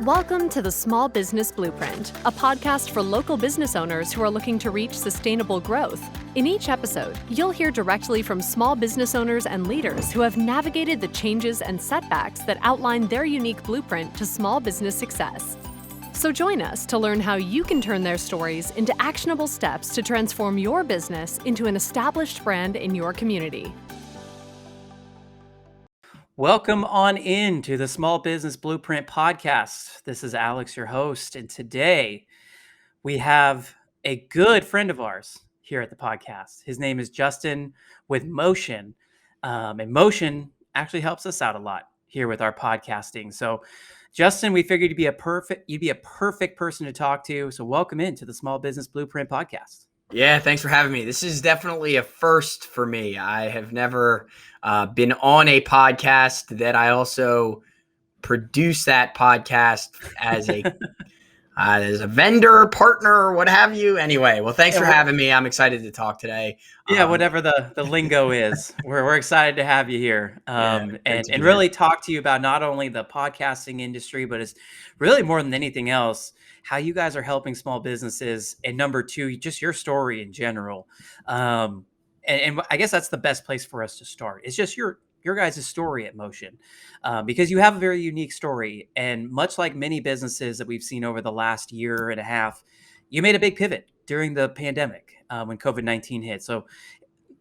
Welcome to the Small Business Blueprint, a podcast for local business owners who are looking to reach sustainable growth. In each episode, you'll hear directly from small business owners and leaders who have navigated the changes and setbacks that outline their unique blueprint to small business success. So join us to learn how you can turn their stories into actionable steps to transform your business into an established brand in your community. Welcome on in to the Small Business Blueprint podcast. This is Alex, your host, and today we have a good friend of ours here at the podcast. His name is Justin with Motion, and Motion actually helps us out a lot here with our podcasting. So, Justin, we figured you'd be a perfect person to talk to. So, welcome into the Small Business Blueprint podcast. Yeah, thanks for having me. This is definitely a first for me. I have never been on a podcast that I also produce that podcast as a vendor, partner, what have you. Anyway, well, thanks for having me. I'm excited to talk today. Yeah, whatever the lingo is, we're excited to have you here and here. Really talk to you about not only the podcasting industry, but it's really more than anything else, how you guys are helping small businesses, and number two, just your story in general. And I guess that's the best place for us to start. It's just your guys' story at Motion, because you have a very unique story. And much like many businesses that we've seen over the last year and a half, you made a big pivot during the pandemic when COVID-19 hit. So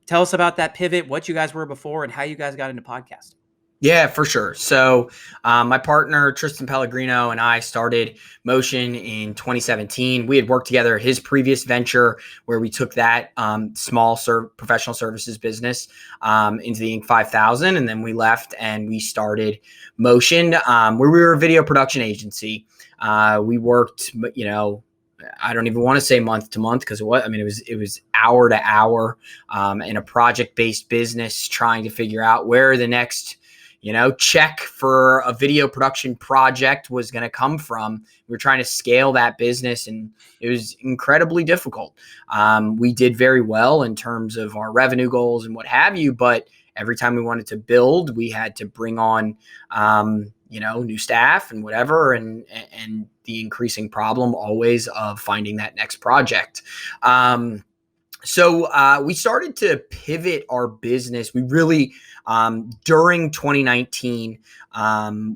tell us about that pivot, what you guys were before, and how you guys got into podcasting. Yeah, for sure. So my partner, Tristan Pellegrino, and I started Motion in 2017. We had worked together at his previous venture where we took that small professional services business into the Inc. 5000. And then we left and we started Motion, where we were a video production agency. We worked, I don't even want to say month to month because it was hour to hour in a project-based business trying to figure out where the next check for a video production project was going to come from. We were trying to scale that business, and it was incredibly difficult. We did very well in terms of our revenue goals and what have you, but every time we wanted to build, we had to bring on, new staff and whatever, and the increasing problem always of finding that next project. So we started to pivot our business. We really, during 2019,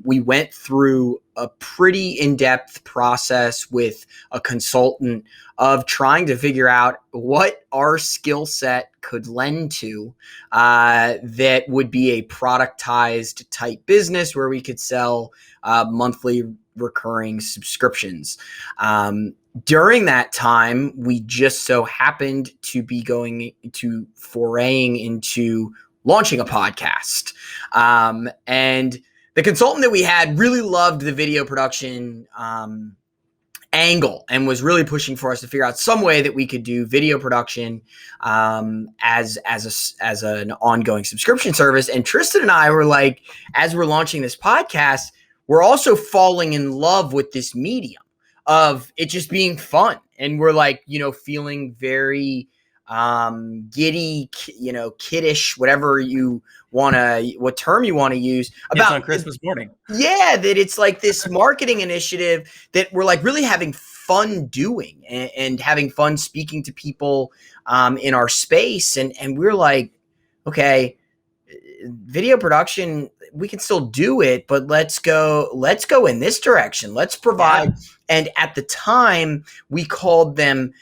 we went through a pretty in-depth process with a consultant of trying to figure out what our skill set could lend to that would be a productized type business where we could sell monthly recurring subscriptions. During that time, we just so happened to be foraying into launching a podcast. And the consultant that we had really loved the video production angle and was really pushing for us to figure out some way that we could do video production as an ongoing subscription service. And Tristan and I were like, as we're launching this podcast, we're also falling in love with this medium of it just being fun. And we're like, feeling very giddy, kiddish, whatever what term you want to use about on Christmas morning. Yeah, that it's like this marketing initiative that we're like really having fun doing and having fun speaking to people in our space. And we're like, okay, video production, we can still do it, but let's go in this direction. Let's provide. Yeah. And at the time we called them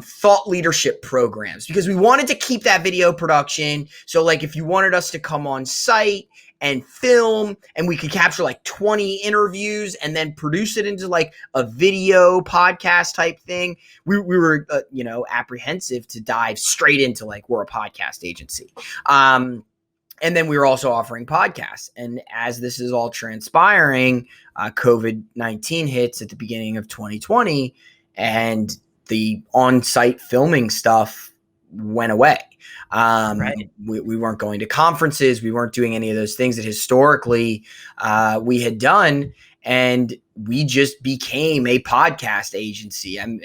thought leadership programs because we wanted to keep that video production. So like if you wanted us to come on site and film and we could capture like 20 interviews and then produce it into like a video podcast type thing, we were, apprehensive to dive straight into like we're a podcast agency. And then we were also offering podcasts. And as this is all transpiring, COVID-19 hits at the beginning of 2020 and the on-site filming stuff went away. Right. We weren't going to conferences. We weren't doing any of those things that historically we had done. And we just became a podcast agency. I'm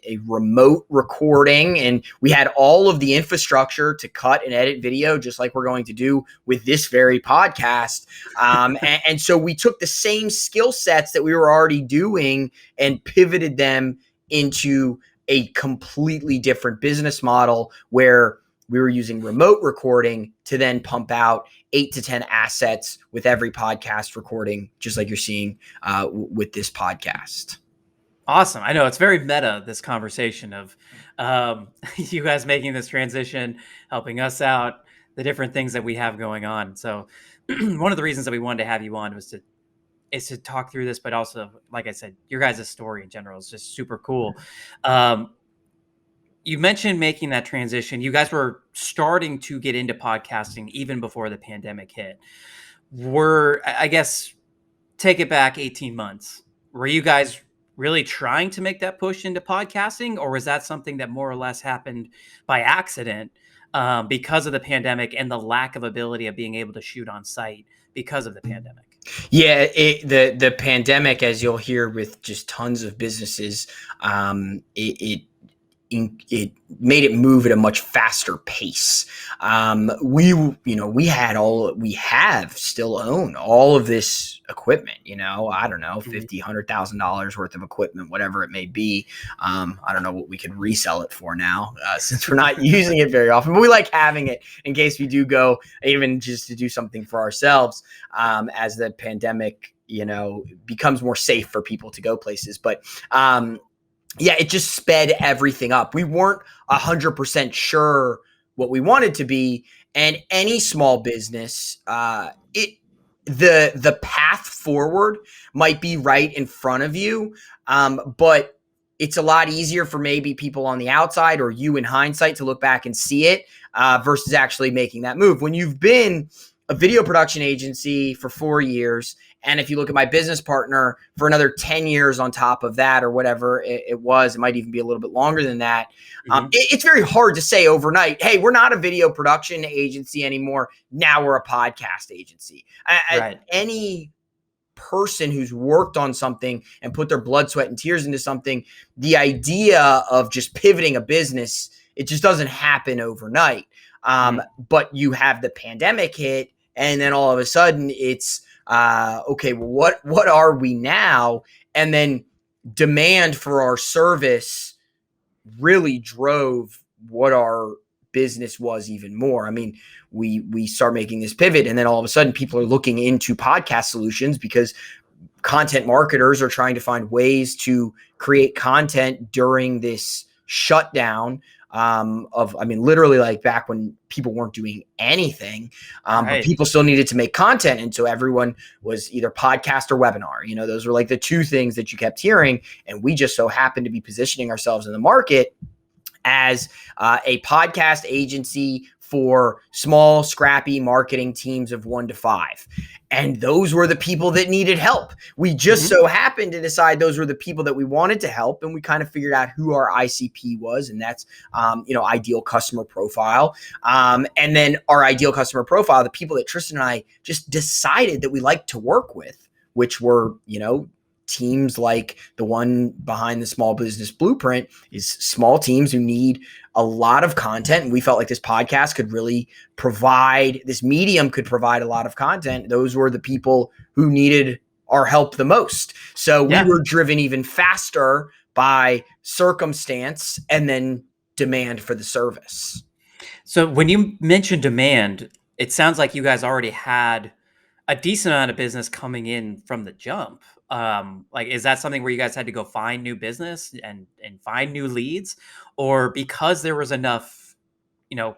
a remote recording, and we had all of the infrastructure to cut and edit video, just like we're going to do with this very podcast. And so we took the same skill sets that we were already doing and pivoted them into a completely different business model where we were using remote recording to then pump out 8 to 10 assets with every podcast recording, just like you're seeing with this podcast. Awesome. I know it's very meta, this conversation of you guys making this transition, helping us out, the different things that we have going on. So one of the reasons that we wanted to have you on was to talk through this, but also, like I said, your guys' story in general is just super cool. You mentioned making that transition. You guys were starting to get into podcasting even before the pandemic hit. I guess, take it back 18 months. Were you guys really trying to make that push into podcasting, or was that something that more or less happened by accident because of the pandemic and the lack of ability of being able to shoot on site because of the pandemic? Yeah, the pandemic, as you'll hear with just tons of businesses, it made it move at a much faster pace. We still own all of this equipment, I don't know, $50,000-$100,000 worth of equipment, whatever it may be. I don't know what we could resell it for now, since we're not using it very often, but we like having it in case we do go, even just to do something for ourselves, as the pandemic, becomes more safe for people to go places. But, yeah, it just sped everything up. We weren't 100% sure what we wanted to be, and any small business, the path forward might be right in front of you, but it's a lot easier for maybe people on the outside or you in hindsight to look back and see it versus actually making that move. When you've been a video production agency for 4 years, and if you look at my business partner for another 10 years on top of that, or whatever it was, it might even be a little bit longer than that. It's very hard to say overnight, hey, we're not a video production agency anymore. Now we're a podcast agency. Right. Any person who's worked on something and put their blood, sweat, and tears into something, the idea of just pivoting a business, it just doesn't happen overnight. But you have the pandemic hit, and then all of a sudden it's, okay, well, what are we now? And then demand for our service really drove what our business was even more. I mean, we start making this pivot, and then all of a sudden people are looking into podcast solutions because content marketers are trying to find ways to create content during this shutdown literally like back when people weren't doing anything, but people still needed to make content. And so everyone was either podcast or webinar, those were like the two things that you kept hearing. And we just so happened to be positioning ourselves in the market as a podcast agency for small, scrappy marketing teams of 1 to 5. And those were the people that needed help. We just so happened to decide those were the people that we wanted to help. And we kind of figured out who our ICP was. And that's, ideal customer profile. And then our ideal customer profile, the people that Tristan and I just decided that we liked to work with, which were, teams like the one behind the Small Business Blueprint, is small teams who need a lot of content. And we felt like this podcast could really provide, this medium could provide a lot of content. Those were the people who needed our help the most. So we were driven even faster by circumstance and then demand for the service. So when you mentioned demand, it sounds like you guys already had a decent amount of business coming in from the jump. Is that something where you guys had to go find new business and find new leads, or because there was enough,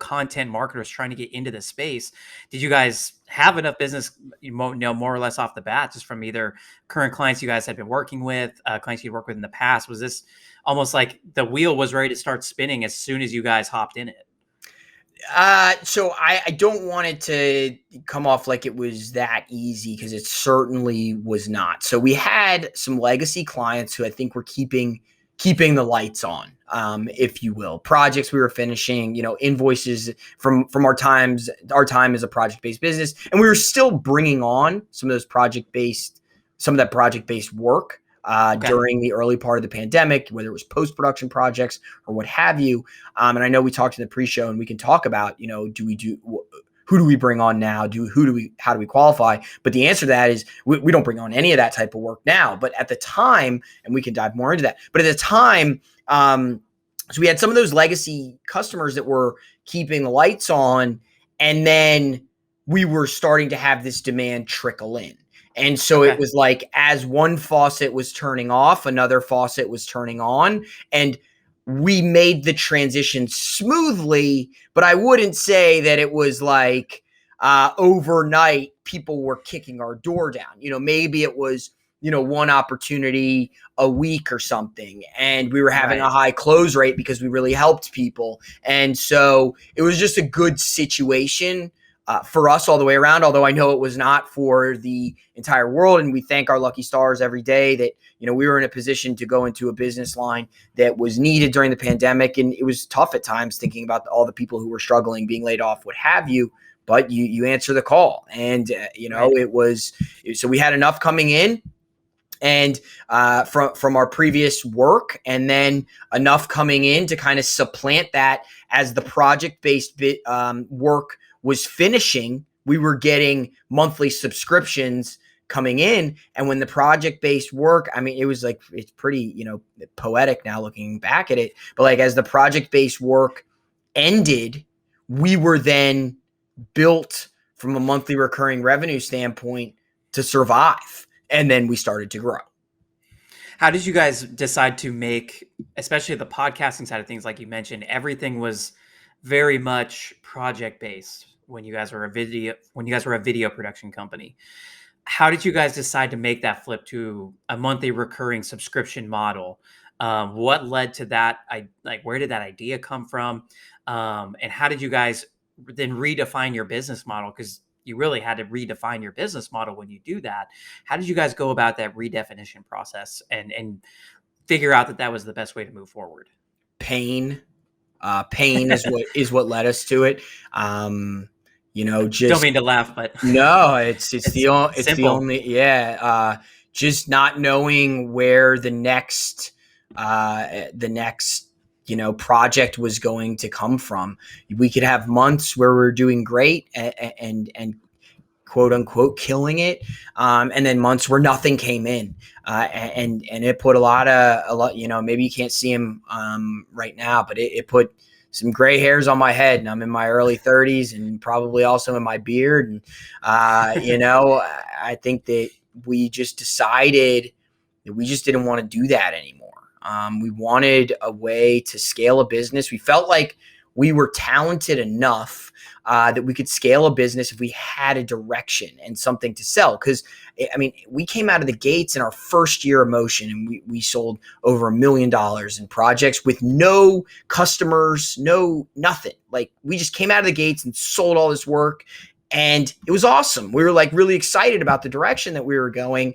content marketers trying to get into the space, did you guys have enough business, more or less off the bat, just from either current clients you guys had been working with, clients you'd worked with in the past? Was this almost like the wheel was ready to start spinning as soon as you guys hopped in it? So I don't want it to come off like it was that easy, because it certainly was not. So we had some legacy clients who I think were keeping the lights on, if you will. Projects we were finishing, invoices from our time as a project-based business. And we were still bringing on some of those project-based some of that project-based work during the early part of the pandemic, whether it was post-production projects or what have you. And I know we talked in the pre-show, and we can talk about, who do we bring on now? How do we qualify? But the answer to that is we don't bring on any of that type of work now. But at the time, and we can dive more into that, but at the time, so we had some of those legacy customers that were keeping the lights on, and then we were starting to have this demand trickle in. And so it was like, as one faucet was turning off, another faucet was turning on, and we made the transition smoothly, but I wouldn't say that it was like overnight people were kicking our door down. Maybe it was, one opportunity a week or something, and we were having a high close rate because we really helped people. And so it was just a good situation for us all the way around, although I know it was not for the entire world. And we thank our lucky stars every day that, we were in a position to go into a business line that was needed during the pandemic. And it was tough at times thinking about all the people who were struggling, being laid off, what have you, but you answer the call. And, it was, so we had enough coming in, and from our previous work, and then enough coming in to kind of supplant that as the project-based work was finishing. We were getting monthly subscriptions coming in. And when the project-based work, it was like, it's pretty, poetic now looking back at it, but like, as the project-based work ended, we were then built from a monthly recurring revenue standpoint to survive. And then we started to grow. How did you guys decide to make, especially the podcasting side of things, like you mentioned, everything was very much project-based when you guys were a video production company? How did you guys decide to make that flip to a monthly recurring subscription model? What led to that? Where did that idea come from? And how did you guys then redefine your business model? Because you really had to redefine your business model when you do that. How did you guys go about that redefinition process and figure out that was the best way to move forward? Pain is what led us to it. Just don't mean to laugh, but no, it's the only, just not knowing where the next project was going to come from. We could have months where we're doing great and quote unquote killing it, and then months where nothing came in, and it put a lot. Maybe you can't see him right now, but it put some gray hairs on my head, and I'm in my early 30s, and probably also in my beard. And I think that we just decided that we just didn't want to do that anymore. We wanted a way to scale a business. We felt like we were talented enough that we could scale a business if we had a direction and something to sell. Because, we came out of the gates in our first year of motion, and we sold over $1 million in projects with no customers, nothing. Like, we just came out of the gates and sold all this work, and it was awesome. We were like really excited about the direction that we were going.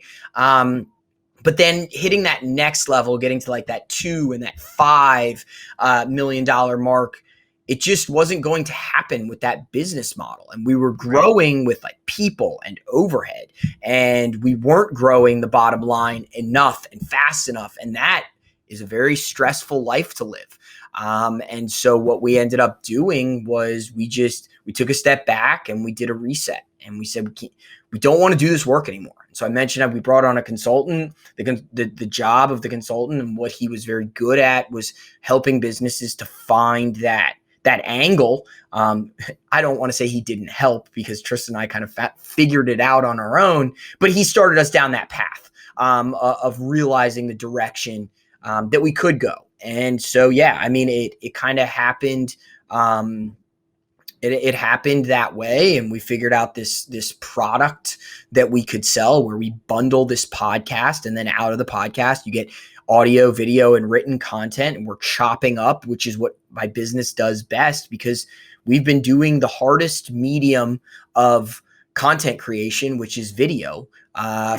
But then hitting that next level, getting to like that $2 and that $5 million mark, it just wasn't going to happen with that business model. And we were growing with like people and overhead, and we weren't growing the bottom line enough and fast enough. And that is a very stressful life to live. And so what we ended up doing was we took a step back and we did a reset, and we said, we don't want to do this work anymore. So I mentioned we brought on a consultant. The job of the consultant and what he was very good at was helping businesses to find that angle. I don't want to say he didn't help, because Tristan and I kind of figured it out on our own, but he started us down that path of realizing the direction that we could go. And so, it kind of happened. It happened that way, and we figured out this product that we could sell, where we bundle this podcast, and then out of the podcast you get audio, video, and written content, and we're chopping up, which is what my business does best, because we've been doing the hardest medium of content creation, which is video,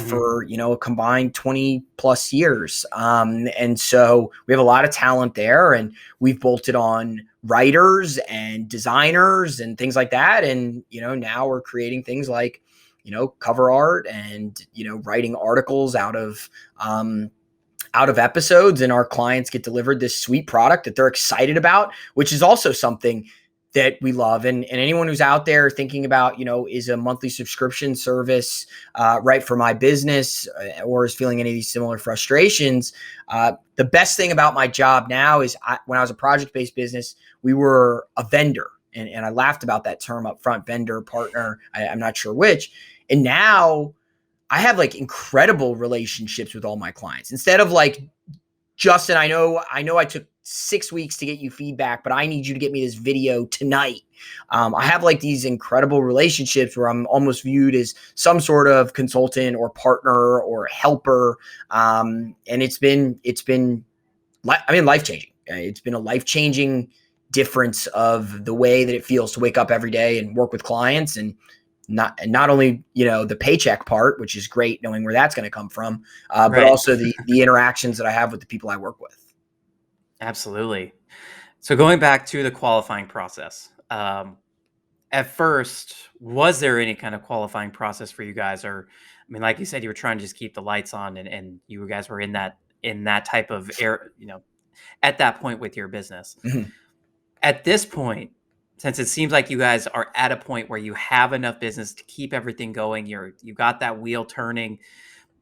for a combined 20 plus years. And so we have a lot of talent there, and we've bolted on writers and designers and things like that. And now we're creating things like cover art and, writing articles out of episodes, and our clients get delivered this sweet product that they're excited about, which is also something that we love. And anyone who's out there thinking about, is a monthly subscription service right for my business, or is feeling any of these similar frustrations, the best thing about my job now is when I was a project-based business, we were a vendor. And I laughed about that term up front, vendor, partner, I'm not sure which. And now I have like incredible relationships with all my clients. Instead of like, Justin, I know I took 6 weeks to get you feedback, but I need you to get me this video tonight. I have like these incredible relationships where I'm almost viewed as some sort of consultant or partner or helper. And it's been life-changing. It's been a life-changing difference of the way that it feels to wake up every day and work with clients, and not only, the paycheck part, which is great knowing where that's going to come from, but also the interactions that I have with the people I work with. Absolutely. So going back to the qualifying process, at first, was there any kind of qualifying process for you guys? Or, like you said, you were trying to just keep the lights on, and you guys were in that type of air, at that point with your business. Mm-hmm. At this point, since it seems like you guys are at a point where you have enough business to keep everything going, you got that wheel turning.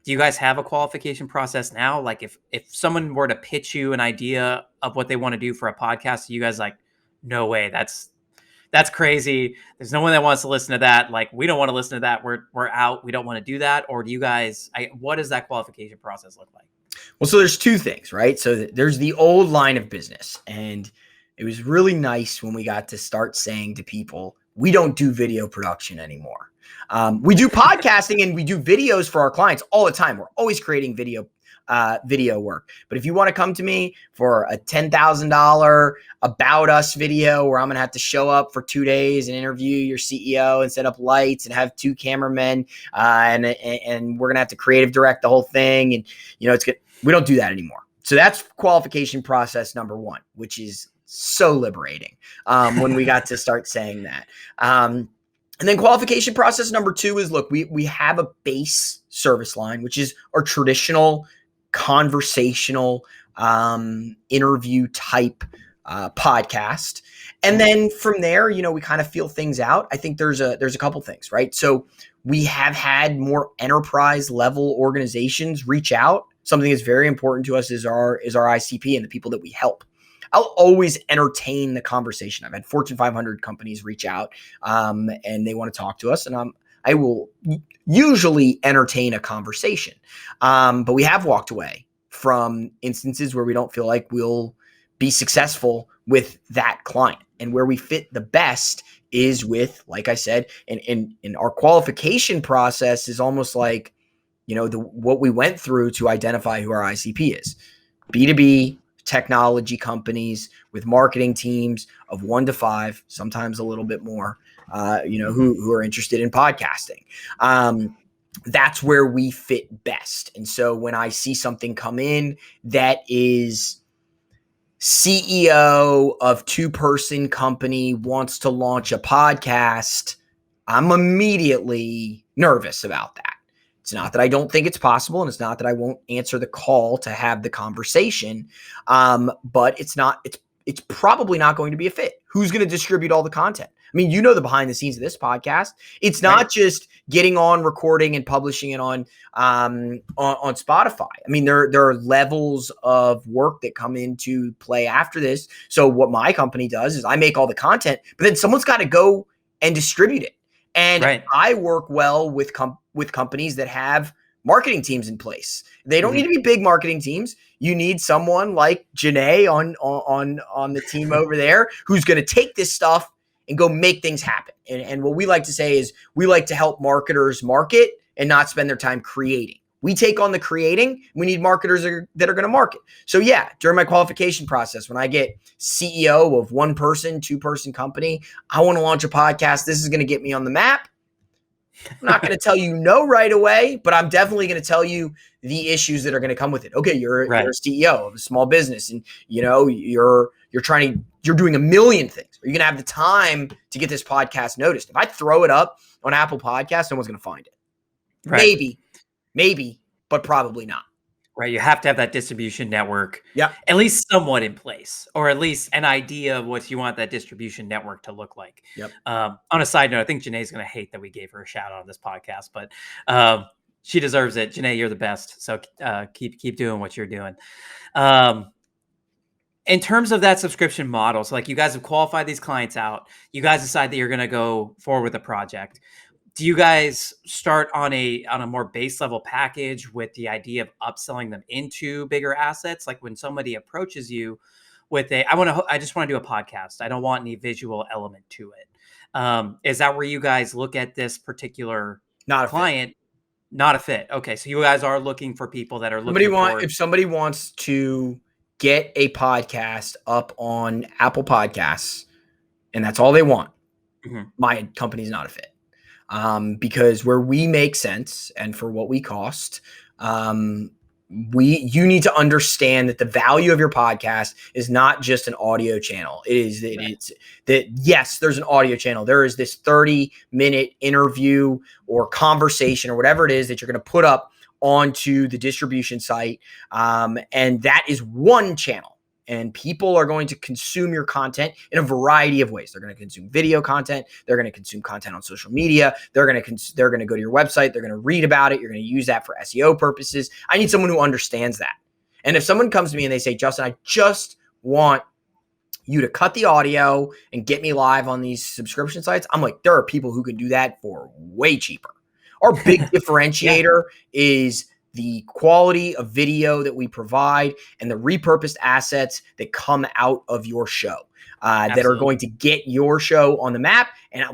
Do you guys have a qualification process now? Like if someone were to pitch you an idea of what they want to do for a podcast, you guys like, no way, that's crazy. There's no one that wants to listen to that. Like, we don't want to listen to that. We're out. We don't want to do that. Or do you guys, what does that qualification process look like? Well, so there's two things, right? So there's the old line of business, and it was really nice when we got to start saying to people, we don't do video production anymore. We do podcasting and we do videos for our clients all the time. We're always creating video work. But if you want to come to me for a $10,000 about us video where I'm going to have to show up for 2 days and interview your CEO and set up lights and have 2 cameramen, and we're going to have to creative direct the whole thing. And, it's good. We don't do that anymore. So that's qualification process number 1, which is so liberating when we got to start saying that. And then qualification process number 2 is, look, we have a base service line, which is our traditional conversational interview type podcast. And then from there, we kind of feel things out. I think there's a couple things, right? So we have had more enterprise level organizations reach out. Something that's very important to us is our ICP and the people that we help. I'll always entertain the conversation. I've had Fortune 500 companies reach out and they want to talk to us, and I will usually entertain a conversation. But we have walked away from instances where we don't feel like we'll be successful with that client. And where we fit the best is with, like I said, and our qualification process is almost like, what we went through to identify who our ICP is. B2B technology companies with marketing teams of 1 to 5, sometimes a little bit more, who are interested in podcasting. That's where we fit best. And so when I see something come in that is CEO of 2-person company wants to launch a podcast, I'm immediately nervous about that. It's not that I don't think it's possible, and it's not that I won't answer the call to have the conversation, but it's probably not going to be a fit. Who's going to distribute all the content? I mean, the behind the scenes of this podcast. It's not just getting on, recording, and publishing it on Spotify. I mean, there are levels of work that come into play after this. So what my company does is I make all the content, but then someone's got to go and distribute it. And I work well with companies that have marketing teams in place. They don't need to be big marketing teams. You need someone like Janae on the team over there who's going to take this stuff and go make things happen. And what we like to say is we like to help marketers market and not spend their time creating. We take on the creating. We need marketers that are going to market. So yeah, during my qualification process, when I get CEO of 1-person, 2-person company, I want to launch a podcast. This is going to get me on the map. I'm not going to tell you no right away, but I'm definitely going to tell you the issues that are going to come with it. Okay, you're a CEO of a small business, and you're you're doing a million things. Are you going to have the time to get this podcast noticed? If I throw it up on Apple Podcasts, no one's going to find it. Right. Maybe, but probably not. Right. You have to have that distribution network Yeah. at least somewhat in place, or at least an idea of what you want that distribution network to look like. Yep. On a side note, I think Janae's going to hate that we gave her a shout out on this podcast, but she deserves it. Janae, you're the best. So keep doing what you're doing. In terms of that subscription model, so like you guys have qualified these clients out, you guys decide that you're going to go forward with a project. Do you guys start on a more base level package with the idea of upselling them into bigger assets? Like when somebody approaches you with I just want to do a podcast. I don't want any visual element to it. Is that where you guys look at this particular client? Not a fit. Okay. So you guys are looking for people that are if somebody wants to get a podcast up on Apple Podcasts and that's all they want, my company's not a fit. Because where we make sense and for what we cost, you need to understand that the value of your podcast is not just an audio channel. It's that yes, there's an audio channel. There is this 30-minute interview or conversation or whatever it is that you're going to put up onto the distribution site. And that is one channel. And people are going to consume your content in a variety of ways. They're going to consume video content. They're going to consume content on social media. They're going to go to your website. They're going to read about it. You're going to use that for SEO purposes. I need someone who understands that. And if someone comes to me and they say, Justin, I just want you to cut the audio and get me live on these subscription sites, I'm like, there are people who can do that for way cheaper. Our big differentiator is the quality of video that we provide and the repurposed assets that come out of your show that are going to get your show on the map. And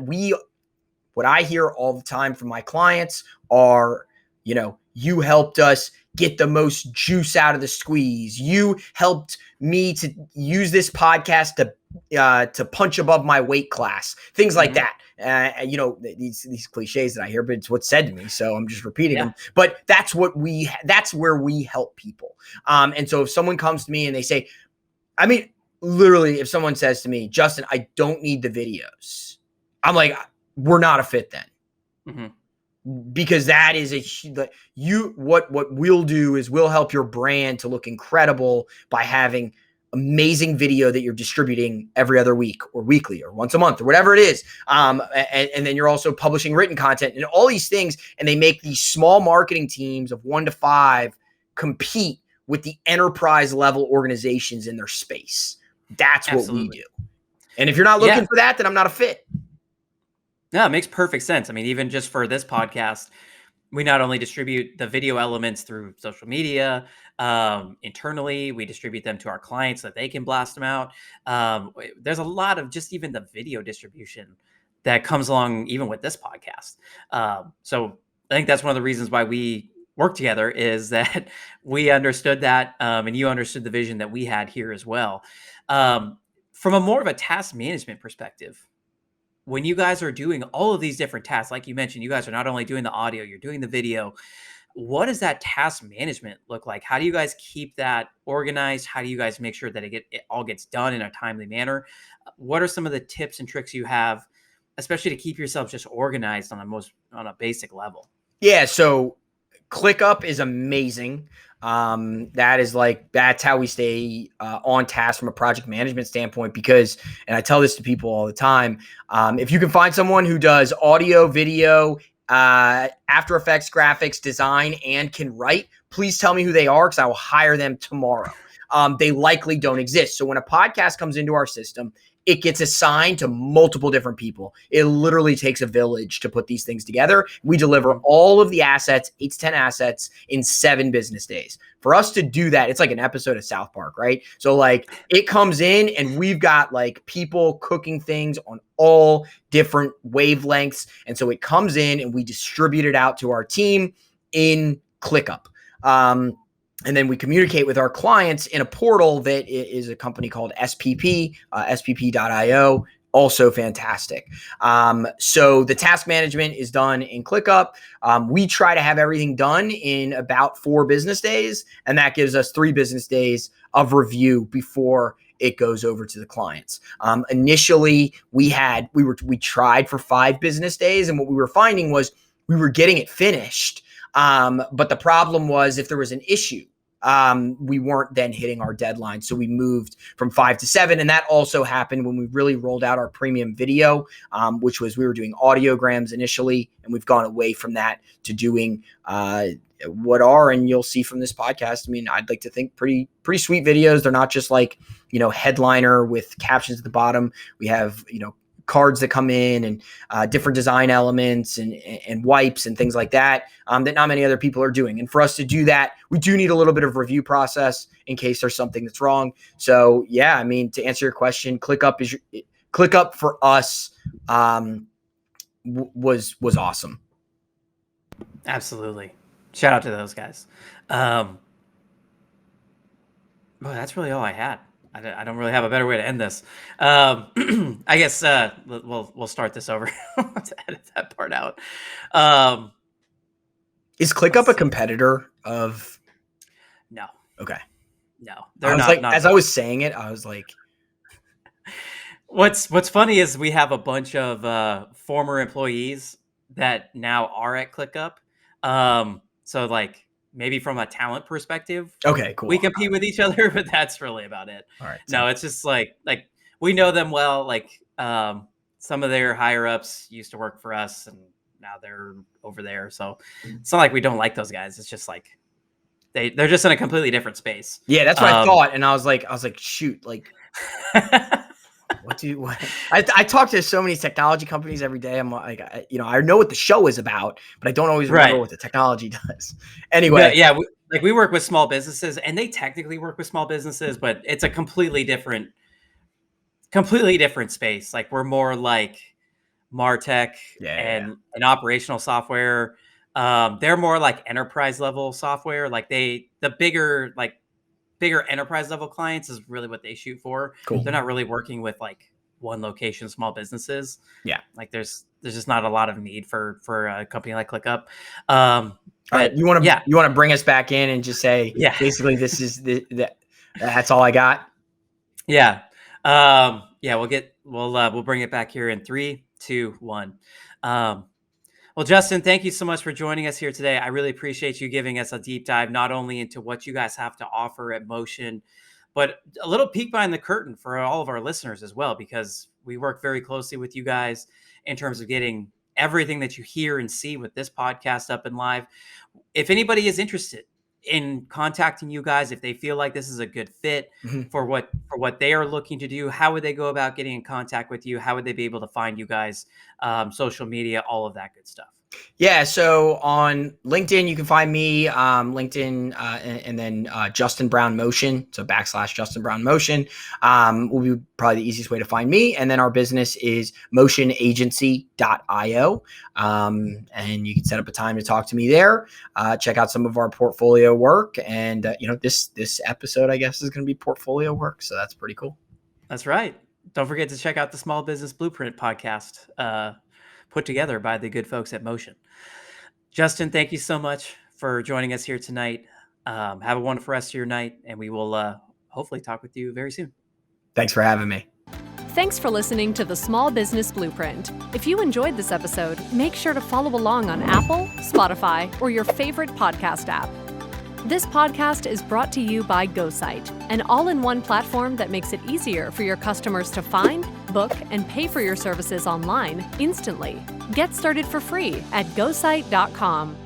what I hear all the time from my clients are, you helped us get the most juice out of the squeeze. You helped me to use this podcast to punch above my weight class, things like that. These cliches that I hear, but it's what's said to me. So I'm just repeating them, but that's where we help people. And so if someone comes to me and they say, literally, if someone says to me, Justin, I don't need the videos, I'm like, we're not a fit then. Because that is what we'll do is we'll help your brand to look incredible by having amazing video that you're distributing every other week or weekly or once a month or whatever it is. And then you're also publishing written content and all these things. And they make these small marketing teams of 1 to 5 compete with the enterprise level organizations in their space. That's what we do. And if you're not looking for that, then I'm not a fit. No, it makes perfect sense. I mean, even just for this podcast, we not only distribute the video elements through social media, internally, we distribute them to our clients so that they can blast them out. There's a lot of just even the video distribution that comes along even with this podcast. So I think that's one of the reasons why we work together is that we understood that and you understood the vision that we had here as well. From a more of a task management perspective, when you guys are doing all of these different tasks, like you mentioned, you guys are not only doing the audio, you're doing the video. What does that task management look like? How do you guys keep that organized? How do you guys make sure that it all gets done in a timely manner? What are some of the tips and tricks you have, especially to keep yourself just organized on a basic level? Yeah. So ClickUp is amazing. That's how we stay on task from a project management standpoint, because, and I tell this to people all the time, if you can find someone who does audio, video, After Effects, graphics, design, and can write, please tell me who they are because I will hire them tomorrow. They likely don't exist. So when a podcast comes into our system, it gets assigned to multiple different people. It literally takes a village to put these things together. We deliver all of the assets, 8 to 10 assets in 7 business days. For us to do that, it's like an episode of South Park, right? So it comes in and we've got people cooking things on all different wavelengths. And so it comes in and we distribute it out to our team in ClickUp. And then we communicate with our clients in a portal that is a company called SPP, spp.io, also fantastic. So the task management is done in ClickUp. We try to have everything done in about 4 business days, and that gives us 3 business days of review before it goes over to the clients. Initially, we tried for 5 business days, and what we were finding was we were getting it finished. But the problem was if there was an issue, we weren't then hitting our deadline. So we moved from 5 to 7. And that also happened when we really rolled out our premium video, which was we were doing audiograms initially, and we've gone away from that to doing what are, and you'll see from this podcast, I mean, I'd like to think pretty sweet videos. They're not just like, headliner with captions at the bottom. We have, cards that come in and different design elements and wipes and things like that, that not many other people are doing. And for us to do that, we do need a little bit of review process in case there's something that's wrong. So yeah, I mean, to answer your question, ClickUp for us was awesome. Absolutely. Shout out to those guys. Well, that's really all I had. I don't really have a better way to end this. I guess we'll start this over. To edit that part out. Is ClickUp a competitor of? No. Okay. No, they're not. As I was saying it, I was like, What's funny is we have a bunch of former employees that now are at ClickUp. So like, maybe from a talent perspective, okay, cool, we compete with each other, but that's really about it. All right. No, it's just like we know them well. Like some of their higher ups used to work for us, and now they're over there. So it's not like we don't like those guys. It's just like they're just in a completely different space. Yeah, that's what I thought, and I was like, shoot, like. What? I talk to so many technology companies every day. I'm like, I know what the show is about, but I don't always remember what the technology does. Anyway. Yeah. We work with small businesses, and they technically work with small businesses, but it's a completely different space. Like we're more like MarTech and operational software. They're more like enterprise level software. Like the bigger enterprise level clients is really what they shoot for. Cool. They're not really working with like one location small businesses. Yeah. Like there's just not a lot of need for a company like ClickUp. All right, you want to bring us back in and just say, basically this is that's all I got. Yeah. We'll bring it back here in 3, 2, 1. Well, Justin, thank you so much for joining us here today. I really appreciate you giving us a deep dive, not only into what you guys have to offer at Motion, but a little peek behind the curtain for all of our listeners as well, because we work very closely with you guys in terms of getting everything that you hear and see with this podcast up and live. If anybody is interested in contacting you guys, if they feel like this is a good fit for what they are looking to do, how would they go about getting in contact with you? How would they be able to find you guys, social media, all of that good stuff? Yeah, so on LinkedIn, you can find me, LinkedIn, and then Justin Brown Motion, so / Justin Brown Motion will be probably the easiest way to find me. And then our business is motionagency.io, and you can set up a time to talk to me there. Check out some of our portfolio work, and this episode, I guess, is going to be portfolio work, so that's pretty cool. That's right. Don't forget to check out the Small Business Blueprint podcast, put together by the good folks at Motion. Justin, thank you so much for joining us here tonight. Have a wonderful rest of your night, and we will hopefully talk with you very soon. Thanks for having me. Thanks for listening to the Small Business Blueprint. If you enjoyed this episode, make sure to follow along on Apple, Spotify, or your favorite podcast app. This podcast is brought to you by GoSite, an all-in-one platform that makes it easier for your customers to find, book, and pay for your services online instantly. Get started for free at GoSite.com.